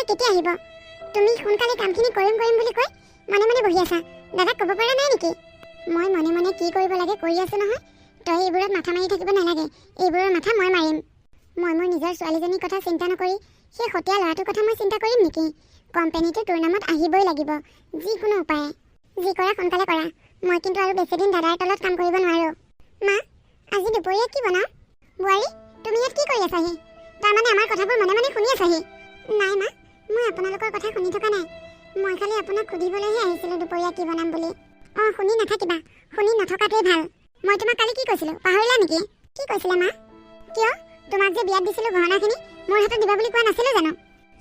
কেতিয়া আহিব? তুমি সোনকালে কামখিনি কৰিম বুলি কৈ মনে মনে বহি আছা। দাদাক ক'ব পৰা নাই নেকি? মই মনে মনে কি কৰিব লাগে কৰি আছো নহয়। তই এইবোৰত মাথা মাৰি থাকিব নালাগে। এইবোৰৰ মাথা মই মাৰিম। মই মোৰ নিজৰ ছোৱালীজনীৰ কথা চিন্তা নকৰি সেই সতীয়া ল'ৰাটোৰ কথা মই চিন্তা কৰিম নেকি? কোম্পানীটো তোৰ নামত আহিবই লাগিব, যিকোনো উপায়ে। যি কৰা সোনকালে কৰা। মই কিন্তু আৰু বেছিদিন দাদাৰ তলত কাম কৰিব নোৱাৰোঁ। মা, আজি দুপৰীয়া কি বনাওঁ? বোৱাৰী, তুমি ইয়াত কি কৰি আছাহি? তাৰমানে আমাৰ কথাবোৰ মনে মনে শুনি আছাহি? নাই মা, মই আপোনালোকৰ কথা শুনি থকা নাই। মই খালি আপোনাক সুধিবলৈহে আহিছিলোঁ দুপৰীয়া কি বনাম বুলি। অঁ, শুনি নাথাকিবা। শুনি নথকাটোৱে ভাল। মই তোমাক কালি কি কৈছিলোঁ, পাহৰিলা নেকি? কি কৈছিলা মা? কিয়? তোমাক যে বিয়াত দিছিলোঁ গহনাখিনি মোৰ হাতত দিবা বুলি কোৱা নাছিলোঁ জানো?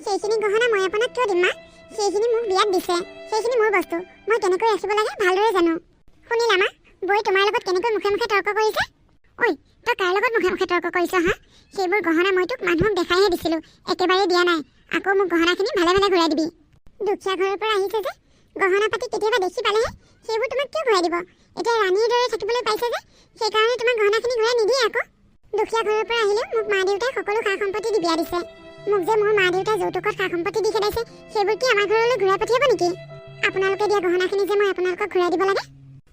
সেইখিনি গহনা মই আপোনাক কিয় দিম মা? সেইখিনি মোক বিয়াত দিছে। সেইখিনি মোৰ বস্তু। মই কেনেকৈ ৰাখিব লাগে ভালদৰে জানো। শুনিলা মা, বৈ তোমাৰ লগত কেনেকৈ মুখে মুখে তৰ্ক কৰিছে? ঐ, তই কাৰ লগত মুখে মুখে তৰ্ক কৰিছ হা? সেইবোৰ গহনা মই তোক মানুহক দেখাইহে দিছিলোঁ, একেবাৰে দিয়া নাই। আকৌ মোক গহনাখিনি ভালে ভালে ঘূৰাই দিবি। দুখীয়া ঘৰৰ পৰা আহিছে যে গহনা পাতি কেতিয়াবা দেখি পালেহে সেইবোৰ তোমাক কিয় ঘূৰাই দিব? এতিয়া ৰাণীৰ দৰে থাকিবলৈ পাইছে যে সেইকাৰণে তোমাক গহনাখিনি ঘূৰাই নিদিয়ে আকৌ। দুখীয়া ঘৰৰ পৰা আহিলেও মোক মা দেউতাই সকলো সা সম্পত্তি দি বিয়া দিছে। মোক যে মোৰ মা দেউতাই যৌতুকত সা সম্পত্তি দি খেদাইছে, সেইবোৰ কি আমাৰ ঘৰলৈ ঘূৰাই পঠিয়াব নেকি? আপোনালোকে দিয়া গহনাখিনি যে মই আপোনালোকক ঘূৰাই দিব লাগে?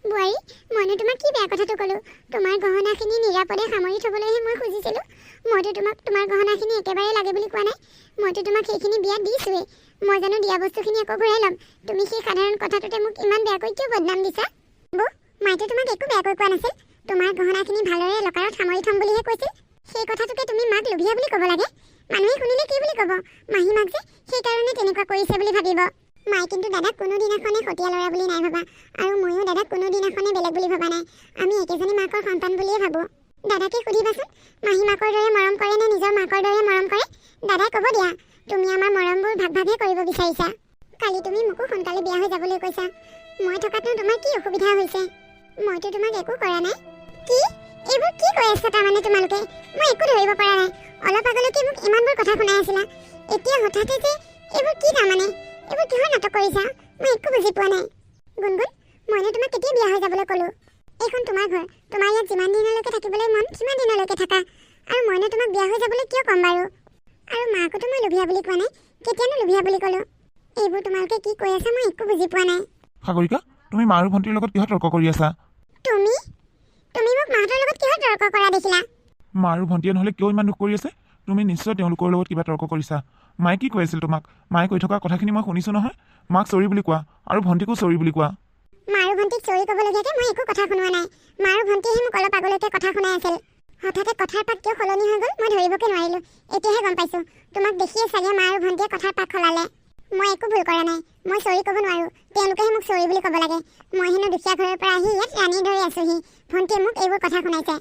বোৱাৰী, মইনো তোমাক কি বেয়া কথাটো ক'লোঁ? তোমাৰ গহনাখিনি নিৰাপদে সামৰি থ'বলৈহে মই খুজিছিলোঁ। মইতো তোমাক তোমাৰ গহনাখিনি একেবাৰে লাগে বুলি কোৱা নাই। মইতো তোমাক সেইখিনি বিয়াত দিছোঁৱেই। মই জানো দিয়া বস্তুখিনি আকৌ ঘূৰাই ল'ম? তুমি সেই সাধাৰণ কথাটোতে মোক ইমান বেয়াকৈ কিয় বদনাম দিছা? বৌ, মাইতো তোমাক একো বেয়াকৈ কোৱা নাছিল। তোমাৰ গহনাখিনি ভালদৰে লকাৰত সামৰি থ'ম বুলিহে কৈছিল। সেই কথাটোকে তুমি মাক লোভিয়া বুলি ক'ব লাগে? মানুহে শুনিলে কি বুলি ক'ব? মাহী মাক যে সেইকাৰণে তেনেকুৱা কৰিছে বুলি ভাবিব। মায়ে কিন্তু দাদাক কোনোদিনাখনে সতীয়া ল'ৰা বুলি নাই ভবা, আৰু ময়ো দাদাক কোনোদিনাখনে বেলেগ বুলি ভবা নাই। আমি একেজনী মাকৰ সন্তান বুলিয়ে ভাবোঁ। দাদাকে সুধিবাচোন, মাহী মাকৰ দৰে মৰম কৰে নে নিজৰ মাকৰ দৰে মৰম কৰে? দাদাই ক'ব দিয়া। তুমি আমাৰ মৰমবোৰ ভাগ ভাগহে কৰিব বিচাৰিছা। কালি তুমি মোকো সোনকালে বিয়া হৈ যাবলৈ কৈছা। মই থকাতনো তোমাৰ কি অসুবিধা হৈছে? মইতো তোমাক একো কৰা নাই। কি? এইবোৰ কি কৈ আছা তাৰমানে তোমালোকে? মই একো ধৰিব পৰা নাই। অলপ আগলৈকে মোক ইমানবোৰ কথা শুনাই আছিলা, এতিয়া হঠাতে যে এইবোৰ কি তাৰমানে? এইবোৰ কিহৰ নাটক কৰিছা? মই একো বুজি পোৱা নাই। গুণগুণ, মইনো তোমাক কেতিয়া বিয়া হৈ যাবলৈ ক'লোঁ? এইখন তোমাৰ ঘৰ। তোমাৰ ইয়াত যিমান দিনলৈকে থাকিবলৈ মন সিমান দিনলৈকে থাকা। আৰু মইনো তোমাক বিয়া হৈ যাবলৈ কিয় ক'ম বাৰু? আৰু মাকোতো মই লোভিয়া বুলি কোৱা নাই। কেতিয়ানো লোভিয়া বুলি ক'লোঁ? এইবোৰ তোমালোকে কি কৈ আছা মই একো বুজি পোৱা নাই। সাগৰিকা, তুমি মা আৰু ভণ্টিৰ লগত কিহত তৰ্ক কৰি আছা? তুমি মোক মাহঁতৰ লগত কিহত তৰ্ক কৰা দেখিলা? মা আৰু ভণ্টিয়ে নহ'লে কিয় ইমান দুখ কৰি আছে? তুমি নিশ্চয় তেওঁলোকৰ লগত কিবা তৰ্ক কৰিছা। মায়ে কি কৈ আছিল তোমাক? মায়ে কৈ থকা কথাখিনি মই শুনিছোঁ নহয়। মাক চৰি বুলি কোৱা আৰু ভণ্টিকো চৰি বুলি কোৱা। মা আৰু ভণ্টিক চৰি ক'বলগীয়াকৈ মই একো কথা শুনোৱা নাই। মা আৰু ভণ্টিয়েহে মোক অলপ আগলৈকে কথা শুনাই আছিল। হঠাতে কথাৰ পাত কিয় সলনি হৈ গ'ল মই ধৰিবকে নোৱাৰিলোঁ। এতিয়াহে গম পাইছোঁ। তোমাক দেখিয়ে চাগে মা আৰু ভণ্টিয়ে কথাৰ পাত সলালে। মই একো ভুল কৰা নাই। মই চৰি ক'ব নোৱাৰোঁ। তেওঁলোকেহে মোক চৰি বুলি ক'ব লাগে। মই হেনো দুখীয়া ঘৰৰ পৰা আহি ইয়াত ৰাণীৰ দৰে আছোঁহি। ভণ্টিয়ে মোক এইবোৰ কথা শুনাইছে।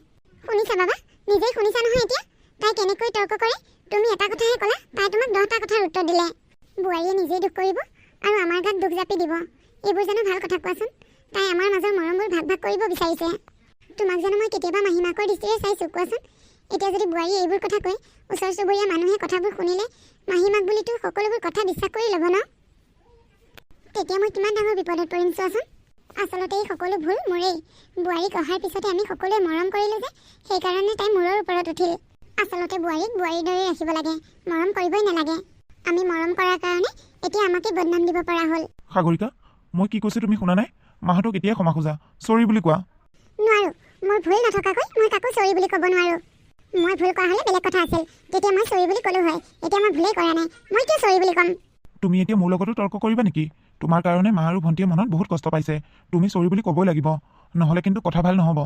শুনিছা বাবা? নিজেই শুনিছা নহয় এতিয়া তাই কেনেকৈ তৰ্ক কৰে? তুমি এটা কথাহে ক'লা, তাই তোমাক 10টা কথাৰ উত্তৰ দিলে। বোৱাৰীয়ে নিজেই দুখ কৰিব আৰু আমাৰ গাত দুখ জাপি দিব। এইবোৰ জানো ভাল কথা কোৱাচোন? তাই আমাৰ মাজৰ মৰমবোৰ ভাগ ভাগ কৰিব বিচাৰিছে। তোমাক জানো মই কেতিয়াবা মাহী মাকৰ দৃষ্টিৰে চাইছোঁ কোৱাচোন? এতিয়া যদি বোৱাৰীয়ে এইবোৰ কথা কয়, ওচৰ চুবুৰীয়া মানুহে কথাবোৰ শুনিলে মাহী মাক বুলিতো সকলোবোৰ কথা বিশ্বাস কৰি ল'ব ন? তেতিয়া মই কিমান ডাঙৰ বিপদত পৰিম চোৱাচোন। আচলতে এই সকলো ভুল মোৰেই। বোৱাৰীক অহাৰ পিছতে আমি সকলোৱে মৰম কৰিলোঁ যে সেইকাৰণে তাই মূৰৰ ওপৰত উঠিল। আচলতে বোৱাৰীক বোৱাৰীৰ দৰে ৰাখিব লাগে, মৰম কৰিবই নালাগে। আমি মৰম কৰাৰ কাৰণে এতিয়া আমাকে বদনাম দিব পৰা হ'ল। সাগৰিকা, মই কি কৈছোঁ তুমি শুনা নাই? মাহঁতক এতিয়াই ক্ষমা খোজা, চৰি বুলি কোৱা। নোৱাৰোঁ। মোৰ ভুল নথকাকৈ মই কাকো চৰি বুলি ক'ব নোৱাৰোঁ। মই ভুল কৰা হ'লে বেলেগ কথা আছিল। তেতিয়া মই চৰি বুলি ক'লোঁ হয়। এতিয়া মই ভুলেই কৰা নাই। মই কিয় চৰি বুলি ক'ম? তুমি এতিয়া মোৰ লগতো তৰ্ক কৰিবা নেকি? তোমাৰ কাৰণে মা আৰু ভণ্টিয়ে মনত বহুত কষ্ট পাইছে। তুমি চৰি বুলি ক'বই লাগিব, নহ'লে কিন্তু কথা ভাল নহ'ব।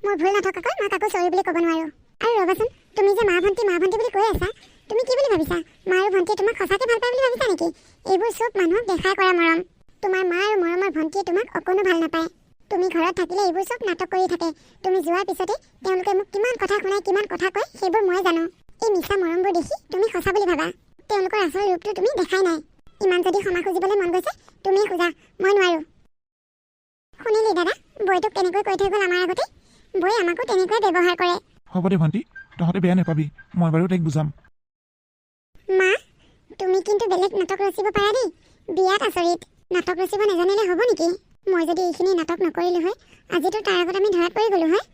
মোৰ ভুল নথকাকৈ মই কাকো চৰি বুলি ক'ব নোৱাৰোঁ। আৰু ৰ'বাচোন, তুমি যে মা ভণ্টি বুলি কৈ আছা, তুমি কি বুলি ভাবিছা? মা আৰু ভণ্টিয়ে তোমাক সঁচাকৈ ভাল পায় বুলি ভাবিছা নেকি? এইবোৰ চব মানুহক দেখাই কৰা মৰম। তোমাৰ মা আৰু মৰমৰ ভণ্টিয়ে তোমাক অকণো ভাল নাপায়। তুমি ঘৰত থাকিলে এইবোৰ চব নাটক কৰি থাকে। তুমি যোৱাৰ পিছতে তেওঁলোকে মোক কিমান কথা শুনাই কিমান কথা কয় সেইবোৰ মই জানো। এই মিছা মৰমবোৰ দেখি তুমি সঁচা বুলি ভাবা। তেওঁলোকৰ আচল ৰূপটো তুমি দেখাই নাই। ইমান যদি ক্ষমা খুজিবলৈ মন গৈছে তুমিয়ে খোজা, মই নোৱাৰোঁ। শুনিলি দাদা, বৈটোক কেনেকৈ কৈ থৈ গ'ল আমাৰ আগতে? বৈ আমাকো তেনেকৈ ব্যৱহাৰ কৰে। হ'ব দে ভণ্টি, তহঁতে বেয়া নাপাবি। মই বাৰু তাইক বুজাম। মা, তুমি কিন্তু বেলেগ নাটক ৰচিব পাৰা দেই। বিয়াত আচৰিত। নাটক ৰচিব নাজানিলে হ'ব নেকি? মই যদি এইখিনি নাটক নকৰিলোঁ হয়, আজিতো তাৰ আগত আমি ধৰাত পৰি গ'লোঁ হয়।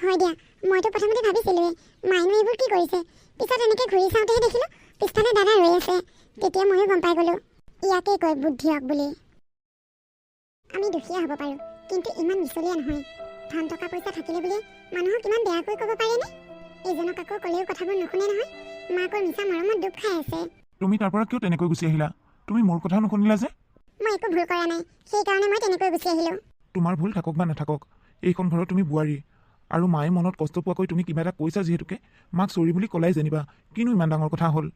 হয় দিয়া, মইতো প্ৰথমতে ভাবিছিলোঁৱে মাইনো এইবোৰ কি কৰিছে। পিছত এনেকৈ ঘূৰি চাওঁতেহে দেখিলোঁ পিছফালে দাদা ৰৈ আছে। তেতিয়া ময়ো গম পাই গ'লোঁ ইয়াকেই কয় বুদ্ধিয়ক বুলি। আমি দুখীয়া হ'ব পাৰোঁ, কিন্তু ইমান মিছলীয়া নহয়। ধন টকা পইচা থাকিলে বুলি মানুহক ইমান বেয়াকৈ ক'ব পাৰেনে? ইজনক আকৌ ক'লেও কথাবোৰ নুশুনে নহয়। মাকৰ মিছা মৰমত ডুব খাই আছে। তুমি তাৰ পৰা কিয় তেনেকৈ গুচি আহিলা? তুমি মোৰ কথাও নুশুনিলা যে? মই একো ভুল কৰা নাই, সেইকাৰণে মই তেনেকৈ গুচি আহিলোঁ। তোমাৰ ভুল থাকক বা নাথাকক, এইখন ঘৰত তুমি বোৱাৰী, আৰু মায়ে মনত কষ্ট পোৱাকৈ তুমি কিবা এটা কৈছা যিহেতুকে মাক চৰি বুলি ক'লাই যেনিবা, কিনো ইমান ডাঙৰ কথা হ'ল?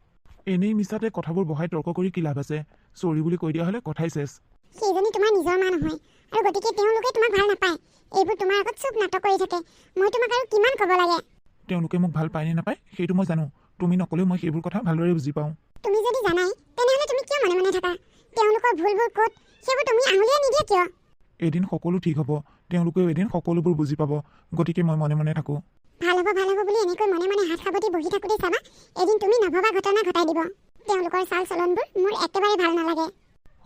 এনেই মিছাতে কথাবোৰ বহাই তৰ্ক কৰি কি লাভ আছে? চৰি বুলি কৈ দিয়া হ'লে কথাই চেছ। সেইজনী তোমাৰ নিজৰ মা নহয়, আৰু গতিকে তেওঁলোকে তোমাক ভাল নাপায়। এইবোৰ তোমাৰ আগত চব নাটক কৰি থাকে। মই তোমাক আৰু কিমান ক'ব লাগে? তেওঁলোকে মোক ভাল পায় নে নাপায় সেইটো মই জানো। তুমি নক'লেও মই সেইবোৰ কথা ভালদৰে বুজি পাওঁ। তুমি যদি জানাই, তেনেহ'লে তুমি কিয় মনে মনে থাকা? তেওঁলোকৰ ভুলবোৰ ক'ত, সেইবোৰ তুমি আঙুলিয়াই নিদিয়া কিয়? এদিন সকলো ঠিক হ'ব, তেওঁলোকেও এদিন সকলোবোৰ বুজি পাব, গতিকে মই মনে মনে থাকোঁ। ভাল হ'ব বুলি এনেকৈ মনে মনে হাত সাৱটি বহি থাকোঁতে চাবা, এদিন তুমি নভবা ঘটনা ঘটাই দিব। তেওঁলোকৰ চাল চলনবোৰ মোৰ একেবাৰে ভাল নালাগে।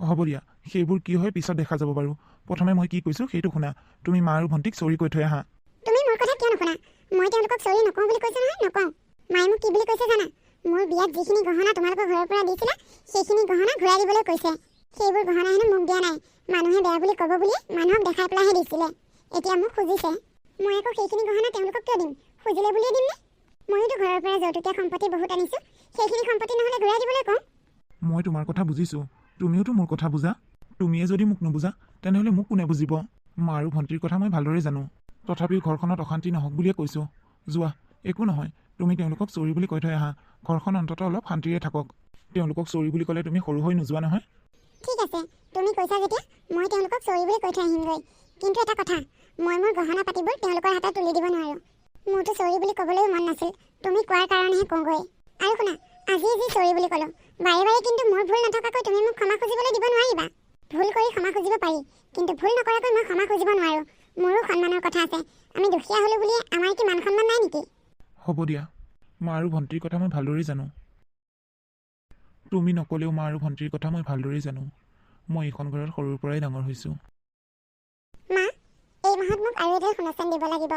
হ'ব দিয়া, সেইবোৰ কি হয় পিছত দেখা যাব বাৰু। প্ৰথমে মই কি কৈছোঁ সেইটো শুনা। তুমি মা আৰু ভণ্টিক চৰি কৈ থৈ আহা। তুমি মোৰ কথা কিয় নুশুনা? মই তেওঁলোকক চৰি নকওঁ বুলি কৈছোঁ নহয়, নকওঁ। মায়ে মোক কি বুলি কৈছে জানা? মোৰ বিয়াত যিখিনি গহনা তোমালোকৰ ঘৰৰ পৰা দিছিলা, সেইখিনি গহনা ঘূৰাই দিবলৈ কৈছে। সেইবোৰ গহনা হেনো মোক দিয়া নাই, মানুহে বেয়া বুলি ক'ব বুলি মানুহক দেখাই পেলাইহে দিছিলে। এতিয়া মোক খুজিছে, মই আকৌ সেইখিনি গহনা তেওঁলোকক কিয় দিম? খুজিলে বুলিয়ে দিমনে? ময়োতো ঘৰৰ পৰা যৌতুকীয়া সম্পত্তি বহুত আনিছোঁ, সেইখিনি সম্পত্তি নহ'লে ঘূৰাই দিবলৈ কওঁ। মই তোমাৰ কথা বুজিছোঁ, তুমিওতো মোৰ কথা বুজা। তুমিয়ে যদি মোক নুবুজা তেনেহ'লে মোক কোনে বুজিব? মা আৰু ভণ্টিৰ কথা মই ভালদৰে জানো। তথাপিও ঘৰখনত অশান্তি নহওক বুলিয়ে কৈছোঁ। যোৱা, একো নহয়, তুমি তেওঁলোকক চৰি বুলি কৈ থৈ আহা। ঘৰখন অন্ততঃ অলপ শান্তিৰে থাকক। তেওঁলোকক চৰি বুলি ক'লে তুমি সৰু হৈ নোযোৱা নহয়। ঠিক আছে, তুমি কৈছা যেতিয়া মই তেওঁলোকক চৰি বুলি কৈ থৈ আহিমগৈ। কিন্তু এটা কথা, মই মোৰ গহনা পাতিবোৰ তেওঁলোকৰ হাতত তুলি দিব নোৱাৰোঁ। মোৰতো চৰি বুলি ক'বলৈও মন নাছিল, তুমি কোৱাৰ কাৰণেহে কওঁগৈ। আৰু শুনা, আজি যি চৰি বুলি ক'লোঁ, বাৰে বাৰে কিন্তু মোৰ ভুল নথকাকৈ তুমি মোক ক্ষমা খুজিবলৈ দিব নোৱাৰিবা। ভুল কৰি ক্ষমা খুজিব পাৰি, কিন্তু ভুল নকৰাকৈ মই ক্ষমা খুজিব নোৱাৰোঁ। মোৰো সন্মানৰ কথা আছে। আমি দুখীয়া হ'লোঁ বুলিয়ে আমাৰ কি মান সন্মান নাই নেকি? হ'ব দিয়া, মা আৰু ভণ্টিৰ কথা মই ভালদৰে জানো। তুমি নক'লেও মা আৰু ভণ্টিৰ কথা মই ভালদৰে জানো। মই এইখন ঘৰত সৰুৰ পৰাই ডাঙৰ হৈছোঁ। মা, এই মাহত মোক আৰু এডাল সোণৰ দিব লাগিব।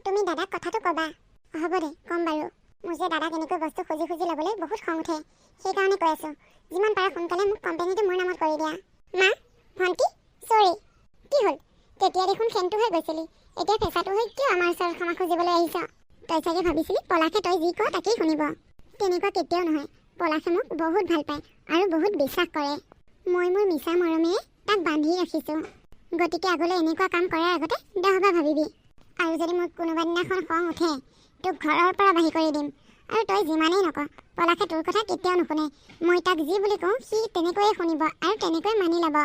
তুমি দাদাক কথাটো ক'বা। হ'ব দে, ক'ম বাৰু। মোৰ যে দাদাক এনেকৈ বস্তু খুজি খুজি ল'বলৈ বহুত খং উঠে, সেইকাৰণে কৈ আছোঁ, যিমান পাৰা সোনকালে মোক কোম্পানীটো মোৰ নামত কৰি দিয়া। মা, ভণ্টি, চৰি। কি হ'ল? তেতিয়া দেখোন খেনটো হৈ গৈছিলি, এতিয়া ফেঁচাটো হৈ কিয় আমাৰ ওচৰত ক্ষমা খুজিবলৈ আহিছ? তই চাগে ভাবিছিলি পলাশে তই যি কৱ তাকেই শুনিব। তেনেকুৱা কেতিয়াও নহয়। পলাশে মোক বহুত ভাল পায় আৰু বহুত বিশ্বাস কৰে। মই মোৰ মিছা মৰমেৰে তাক বান্ধি ৰাখিছোঁ। গতিকে আগলৈ এনেকুৱা কাম কৰাৰ আগতে 10 বাৰ ভাবিবি। আৰু যদি মোক কোনোবা দিনাখন খং উঠে, তোক ঘৰৰ পৰা বাহিৰ কৰি দিম। আৰু তই যিমানেই নকওঁ, পলাশে তোৰ কথা কেতিয়াও নুশুনে। মই তাক যি বুলি কওঁ সি তেনেকৈয়ে শুনিব আৰু তেনেকৈ মানি ল'ব।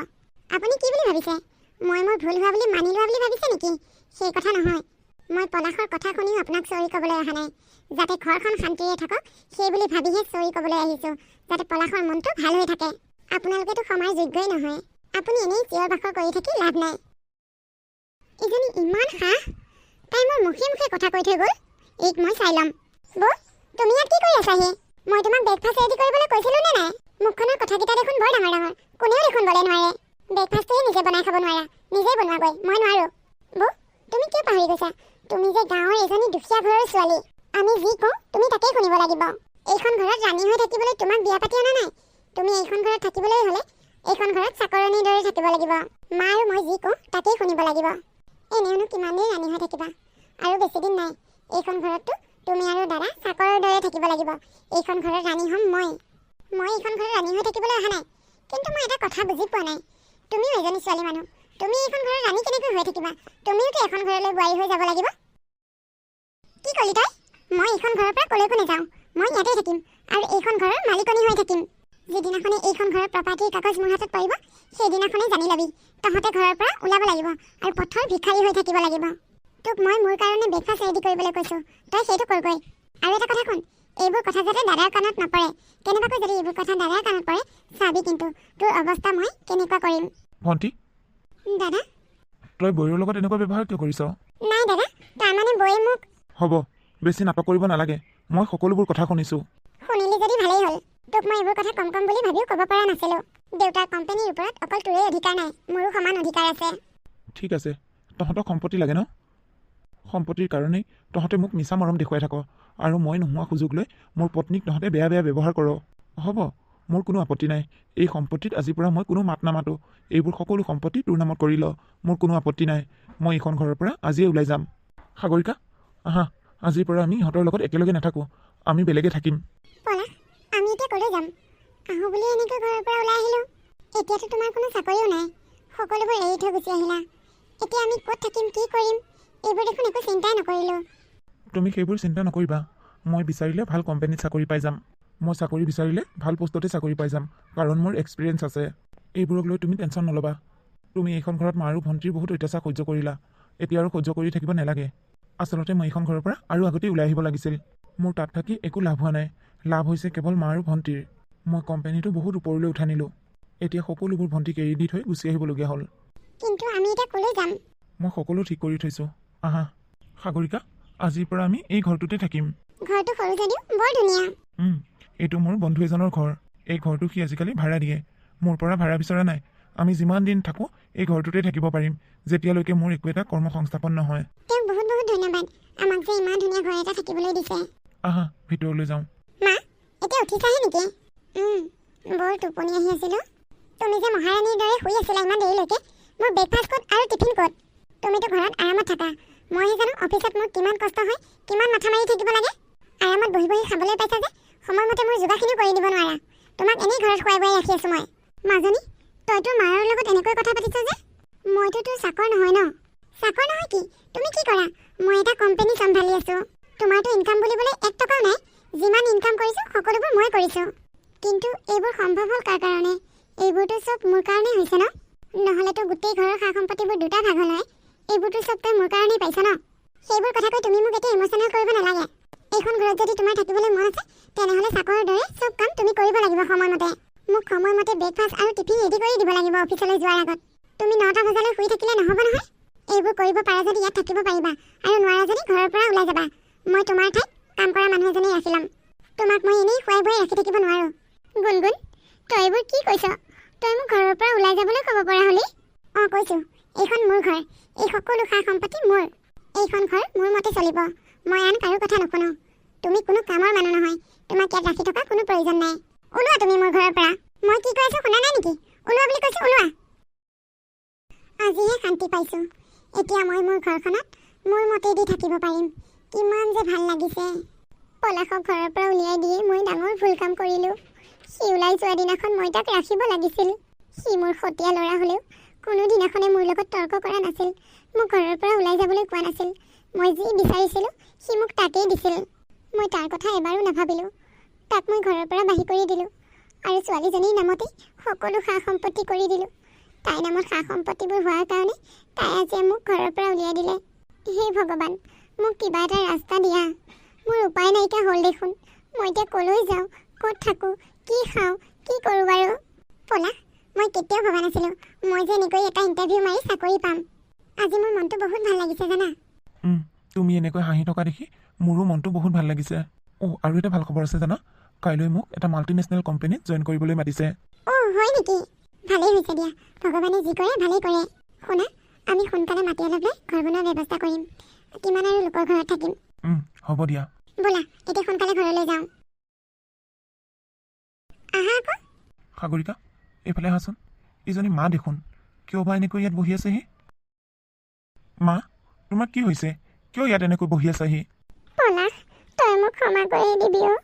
আপুনি কি বুলি ভাবিছে? মই মোৰ ভুল হোৱা বুলি মানি লোৱা বুলি ভাবিছে নেকি? সেই কথা নহয়। মই পলাশৰ কথা শুনিও আপোনাক চৰি ক'বলৈ অহা নাই। যাতে ঘৰখন শান্তিৰে থাকক সেই বুলি ভাবিহে চৰি ক'বলৈ আহিছোঁ, যাতে পলাশৰ মনটো ভাল হৈ থাকে। আপোনালোকেতো ক্ষমাৰ যোগ্যই নহয়। আপুনি এনেই চিঞৰ বাখৰ কৰি থাকি লাভ নাই। ইজনী ইমান সাহ, তাই মোৰ মুখে মুখে কথা কৈ থৈ গ'ল। এইক মই চাই ল'ম। বৌ, তুমি ইয়াত কি কৰি আছাহি? মই তোমাক ব্ৰেকফাষ্ট ৰেডি কৰিবলৈ কৈছিলোঁ নে নাই? মুখখনৰ কথাকেইটা দেখোন বৰ ডাঙৰ ডাঙৰ, কোনেও দেখোন বলে নোৱাৰে। ব্ৰেকফাষ্টটোৱে নিজে বনাই খাব নোৱাৰা, নিজেই বনোৱাগৈ, মই নোৱাৰোঁ। বৌ, তুমি কিয় পাহৰি গৈছা? তুমি যে গাঁৱৰ এজনী দুখীয়া ঘৰৰ ছোৱালী। আমি যি কওঁ তুমি তাকেই শুনিব লাগিব। এইখন ঘৰত ৰাণী হৈ থাকিবলৈ তোমাক বিয়া পাতি অনা নাই। তুমি এইখন ঘৰত থাকিবলৈ হ'লে এইখন ঘৰত চাকৰণিৰ দৰে থাকিব লাগিব। মা আৰু মই যি কওঁ তাকেই শুনিব লাগিব। এনেওনো কিমান দিন ৰাণী হৈ থাকিবা? আৰু বেছিদিন নাই। এইখন ঘৰততো তুমি আৰু দাদা চাকৰৰ দৰে থাকিব লাগিব। এইখন ঘৰত ৰাণী হ'ম মই। মই এইখন ঘৰত ৰাণী হৈ থাকিবলৈ অহা নাই। কিন্তু মই এটা কথা বুজি পোৱা নাই, তুমিও এজনী ছোৱালী মানুহ, তুমি এইখন ঘৰৰ ৰাণী কেনেকৈ হৈ থাকিবা? তুমিওতো এখন ঘৰলৈ বোৱাৰী হৈ যাব লাগিব। কি ক'লি তই? মই এইখন ঘৰৰ পৰা ক'লৈকো নাযাওঁ। মই ইয়াতেই থাকিম আৰু এইখন ঘৰৰ মালিকনী হৈ থাকিম। যিদিনাখনে এইখন ঘৰৰ প্ৰপাৰ্টিৰ কাগজ মোৰ হাতত পৰিব, সেইদিনাখনেই জানি ল'বি, তহঁতে ঘৰৰ পৰা ওলাব লাগিব আৰু পথৰ ভিক্ষাৰী হৈ থাকিব লাগিব। তোক মই মোৰ কাৰণে ব্ৰেকফাষ্ট ৰেডি কৰিবলৈ কৈছোঁ, তই সেইটো কৰগৈ। আৰু এটা কথা শুন, এইবোৰ কথা যাতে দাদাৰ কাণত নপৰে। কেনেবাকৈ যদি এইবোৰ কথা দাদাৰ কাণত পৰে, চাবি কিন্তু তোৰ অৱস্থা মই কেনেকুৱা কৰিম। ভণ্টি, দাদা? তই বৌৰ লগত এনেকুৱা ব্যৱহাৰ কিয় কৰিছ? নাই দাদা, তাৰমানে বৌয়ে মোক... হ'ব, বেছি নাটক কৰিব নালাগে। মই সকলোবোৰ কথা শুনিছোঁ। শুনিলি যদি ভালেই হ'ল। তোক মই এইবোৰ কথা কম বুলি ভাবিও ক'ব পৰা নাছিলোঁ। দেউতাৰ কোম্পানীৰ ওপৰত অকল তোৰেই অধিকাৰ নাই, মোৰো সমান অধিকাৰ আছে। ঠিক আছে, তহঁতক সম্পত্তি লাগে ন? সম্পত্তিৰ কাৰণেই তহঁতে মোক মিছা মৰম দেখুৱাই থাক, আৰু মই নোহোৱা সুযোগ লৈ মোৰ পত্নীক তহঁতে বেয়া বেয়া ব্যৱহাৰ কৰ। হ'ব, মোৰ কোনো আপত্তি নাই। এই সম্পত্তিত আজিৰ পৰা মই কোনো মাত নামাতো। এইবোৰ সকলো সম্পত্তি তোৰ নামত কৰি ল। মোৰ কোনো আপত্তি নাই। মই এইখন ঘৰৰ পৰা আজিয়ে ওলাই যাম। সাগৰিকা, আহা, আজিৰ পৰা আমি ইহঁতৰ লগত একেলগে নাথাকোঁ। আমি বেলেগে থাকিম। পলাশ, আমি এতিয়া ক'লৈ যাম? আহোঁ বুলি এনেকৈ ঘৰৰ পৰা ওলাই আহিলোঁ। এতিয়াতো তোমাৰ কোনো চাকৰিও নাই। সকলোবোৰ এৰি থৈ গুচি আহিলা। এতিয়া আমি ক'ত থাকিম, কি কৰিম? এইবোৰ দেখোন একো চিন্তাই নকৰিলোঁ। তুমি সেইবোৰ চিন্তা নকৰিবা। মই বিচাৰিলে ভাল কোম্পানীত চাকৰি পাই যাম। মই চাকৰি বিচাৰিলে ভাল পোষ্টতে চাকৰি পাই যাম, কাৰণ মোৰ এক্সপিৰিয়েঞ্চ আছে। এইবোৰক লৈ তুমি টেনশ্যন নল'বা। তুমি এইখন ঘৰত মা আৰু ভণ্টিৰ বহুত অত্যাচাৰ সহ্য কৰিলা। এতিয়া আৰু সহ্য কৰি থাকিব নালাগে। আচলতে মই এইখন ঘৰৰ পৰা আৰু আগতেই ওলাই আহিব লাগিছিল। মোৰ তাত থাকি একো লাভ হোৱা নাই। লাভ হৈছে কেৱল মা আৰু ভণ্টিৰ। মই কোম্পানীটো বহুত ওপৰলৈ উঠাই নিলোঁ। এতিয়া সকলোবোৰ ভণ্টিক এৰি দি থৈ গুচি আহিবলগীয়া হ'ল। কিন্তু আমি এতিয়া ক'লৈ যাম? মই সকলো ঠিক কৰি থৈছোঁ। আহা, সাগৰিকা, আজিৰ পৰা আমি এই ঘৰটোতে থাকিম। ঘৰটো সৰু যদিও বৰ ধুনীয়া। এইটো মোৰ বন্ধু এজনৰ ঘৰ। এই ঘৰটো সি আজিকালি ভাড়া দিয়ে। মোৰ পৰা ভাড়া বিচৰা নাই। আমি যিমান দিন থাকোঁ এই ঘৰটোতে থাকিব পাৰিম, যেতিয়ালৈকে মোৰ একো এটা কৰ্ম সংস্থাপন নহয়। তেওঁক বহুত বহুত ধন্যবাদ, আমাক যে ইমান ধুনীয়া ঘৰ এটা থাকিবলৈ দিছে। আহা, ভিতৰলৈ যাওঁ। মা, এতিয়া উঠিছাহে নেকি? বৰ টোপনি আহি আছিলোঁ। তুমি যে মহাৰাণীৰ দৰে শুই আছিলা ইমান দেৰিলৈকে। মোৰ ব্ৰেকফাষ্ট ক'ত আৰু টিফিন ক'ত? তুমিতো ঘৰত আৰামত থাকা। মইহে জানো অফিচত মোৰ কিমান কষ্ট হয়, কিমান মাথা মাৰি থাকিব লাগে। আৰামত বহি বহি খাবলৈ পাইছা যে সময়মতে মোৰ যোগাখিনিও কৰি দিব নোৱাৰা। তোমাক এনেই ঘৰত খুৱাই বুৱাই ৰাখি আছোঁ মই। মাজনী, তই তোৰ মাৰৰ লগত এনেকৈ কথা পাতিছ যে? মইতো তোৰ চাকৰ নহয় ন? চাকৰ নহয় কি? তুমি কি কৰা? মই এটা কোম্পানী চম্ভালি আছোঁ। তোমাৰতো ইনকাম বুলিবলৈ 1 টকাও নাই। যিমান ইনকাম কৰিছোঁ সকলোবোৰ মই কৰিছোঁ। কিন্তু এইবোৰ সম্ভৱ হ'ল কাৰ কাৰণে? এইবোৰতো চব মোৰ কাৰণেই হৈছে ন? নহ'লেতো গোটেই ঘৰৰ সা সম্পত্তিবোৰ দুটা ভাগ হ'ল হয়। এইবোৰতো চব তই মোৰ কাৰণেই পাইছ ন? সেইবোৰ কথা কৈ তুমি মোক এতিয়া ইম'চনেল কৰিব নালাগে। এইখন ঘৰত যদি তোমাৰ থাকিবলৈ মন আছে, তেনেহ'লে চাকৰৰ দৰে চব কাম তুমি কৰিব লাগিব সময়মতে। মোক সময়মতে ব্ৰেকফাষ্ট আৰু টিফিন ৰেডি কৰি দিব লাগিব অফিচলৈ যোৱাৰ আগত। তুমি 9টা বজালৈ শুই থাকিলে নহ'ব নহয়। এইবোৰ কৰিব পাৰা যদি ইয়াত থাকিব পাৰিবা, আৰু নোৱাৰা যদি ঘৰৰ পৰা ওলাই যাবা। মই তোমাৰ ঠাইত কাম কৰা মানুহ এজনী ৰাখি ল'ম। তোমাক মই এনেই খুৱাই বুৱাই ৰাখি থাকিব নোৱাৰোঁ। গুণগুণ, তই এইবোৰ কি কৈছ? তই মোক ঘৰৰ পৰা ওলাই যাবলৈ ক'ব পৰা হ'লি? কৈছোঁ। এইখন মোৰ ঘৰ। এই সকলো সা সম্পত্তি মোৰ। এইখন ঘৰ মোৰ মতে চলিব। মই আন কাৰো কথা নুশুনো। তুমি কোনো কামৰ মানুহ নহয়। তোমাক ইয়াত ৰাখি থকা কোনো প্ৰয়োজন নাই। ওলোৱা তুমি মোৰ ঘৰৰ পৰা। মই কি কৈ আছোঁ শুনা নাই নেকি? ওলোৱা বুলি কৈছোঁ, ওলোৱা। আজিহে শান্তি পাইছোঁ। এতিয়া মই মোৰ ঘৰখনত মোৰ মতেই দি থাকিব পাৰিম। কিমান যে ভাল লাগিছে। পলাশক ঘৰৰ পৰা উলিয়াই দিয়ে মই ডাঙৰ ভুল কাম কৰিলোঁ। সি ওলাই যোৱা দিনাখন মই তাক ৰাখিব লাগিছিল। সি মোৰ সতীয়া ল'ৰা হ'লেও কোনো দিনাখনে মোৰ লগত তৰ্ক কৰা নাছিল। মোক ঘৰৰ পৰা ওলাই যাবলৈ কোৱা নাছিল। মই যি বিচাৰিছিলোঁ সি মোক তাকেই দিছিল। মই তাৰ কথা এবাৰো নাভাবিলোঁ। তাক মই ঘৰৰ পৰা বাহিৰ কৰি দিলোঁ, আৰু ছোৱালীজনীৰ নামতেই সকলো সা সম্পত্তি কৰি দিলোঁ। তাইৰ নামত সা সম্পত্তিবোৰ হোৱাৰ কাৰণে তাই আজি মোক ঘৰৰ পৰা উলিয়াই দিলে। হে ভগৱান, মোক কিবা এটা ৰাস্তা দিয়া। মোৰ উপায় নাইকিয়া হ'ল দেখোন। মই এতিয়া ক'লৈ যাওঁ, ক'ত থাকোঁ, কি খাওঁ, কি কৰোঁ বাৰু? পলাশ, মই কেতিয়াও ভবা নাছিলোঁ মই যে এনেকৈ এটা ইণ্টাৰভিউ মাৰি চাকৰি পাম। আজি মোৰ মনটো বহুত ভাল লাগিছে জানা। তুমি এনেকৈ হাঁহি থকা দেখি মোৰো মনটো বহুত ভাল লাগিছে। আৰু এটা ভাল খবৰ আছে জানা। কাইলৈ মোক এটা মাল্টিনেশ্যনেল কোম্পানীত জইন কৰিবলৈ মাতিছে। হয় নেকি? ভালেই হৈছে দিয়া। ভগৱানে যি কৰে ভালেই কৰে। শুনা, আমি সোনকালে মাটি অলপ লৈ ঘৰ বনোৱাৰ ব্যৱস্থা কৰিম। কিমান আৰু লোকৰ ঘৰত থাকিম। হ'ব দিয়া। ব'লা এতিয়া সোনকালে ঘৰলৈ যাওঁ। আহা আকৌ। সাগৰিকা, এইফালে আহাচোন। ইজনী মা দেখোন। কিয় বা এনেকৈ ইয়াত বহি আছেহি? মা, তোমাৰ কি হৈছে? কিয় ইয়াত এনেকৈ বহি আছাহি? পলাশ, তই মোক ক্ষমা কৰি দিবি অ'।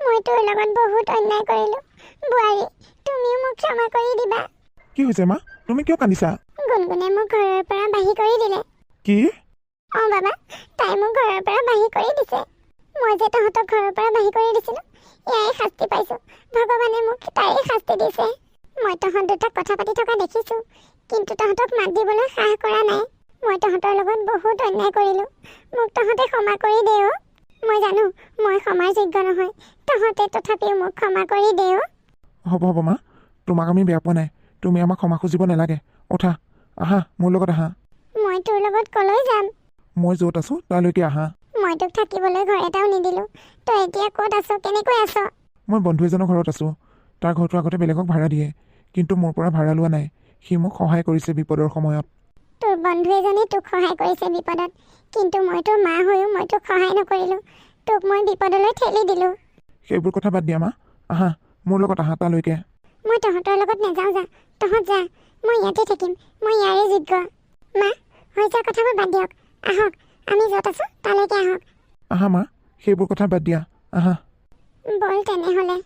মই তোৰ লগত বহুত অন্যায় কৰিলোঁ। বোৱাৰী, তুমিও মোক ক্ষমা কৰি দিবা। কি হৈছে মা? তুমি কিয় কান্দিছা? গুণগুণে মোক ঘৰৰ পৰা বাহিৰ কৰি দিলে। কি? বাবা, তাই মোক ঘৰৰ পৰা বাহিৰ কৰি দিছে। মই যে তহঁতক ঘৰৰ পৰা বাহিৰ কৰি দিছিলোঁ, এয়াই শাস্তি পাইছোঁ। ভগৱানে মোক তাইয়ে শাস্তি দিছে। মই তহঁত দুটাক কথা পাতি থকা দেখিছোঁ, কিন্তু তহঁতক মাত দিবলৈ সাহ কৰা নাই। মই তহঁতৰ লগত বহুত অন্যায় কৰিলোঁ। মোক তহঁতে ক্ষমা কৰি দে অ'। মই জানো মই ক্ষমাৰ যোগ্য নহয়, তহঁতে তথাপিও মোক ক্ষমা কৰি দে অ'। হ'ব মা, তোমাক আমি বেয়া পোৱা নাই। তুমি আমাক ক্ষমা খুজিব নালাগে। উঠা, আহা, মোৰ লগত আহা। মই তোৰ লগত ক'লৈ যাম? মই য'ত আছোঁ তালৈকে আহা। মই তোক থাকিবলৈ ঘৰ এটাও নিদিলোঁ। তই এতিয়া ক'ত আছ, কেনেকৈ আছ? মই বন্ধু এজনৰ ঘৰত আছোঁ। তাৰ ঘৰটো আগতে বেলেগক ভাড়া দিয়ে, কিন্তু মোৰ পৰা ভাড়া লোৱা নাই। সি মোক সহায় কৰিছে বিপদৰ সময়ত। তোৰ বন্ধু এজনে তোক সহায় কৰিছে বিপদত, কিন্তু মই তোৰ মা হৈও মই তোক সহায় নকৰিলোঁ। তোক মই বিপদলৈ ঠেলি দিলোঁ। সেইবোৰ কথা বাদ দিয়া মা। আহা, মোৰ লগত আহা তালৈকে। মই তহঁতৰ লগত নাযাওঁ যা, তহঁত যা, মই ইয়াতে থাকিম, মই ইয়াৰে যোগ্য। মা, হৈ যোৱা কথাবোৰ বাদ দিয়ক, আহক, আমি য'ত আছোঁ তালৈকে আহক। আহা মা, সেইবোৰ কথা বাদ দিয়া, আহা। বল তেনেহ'লে।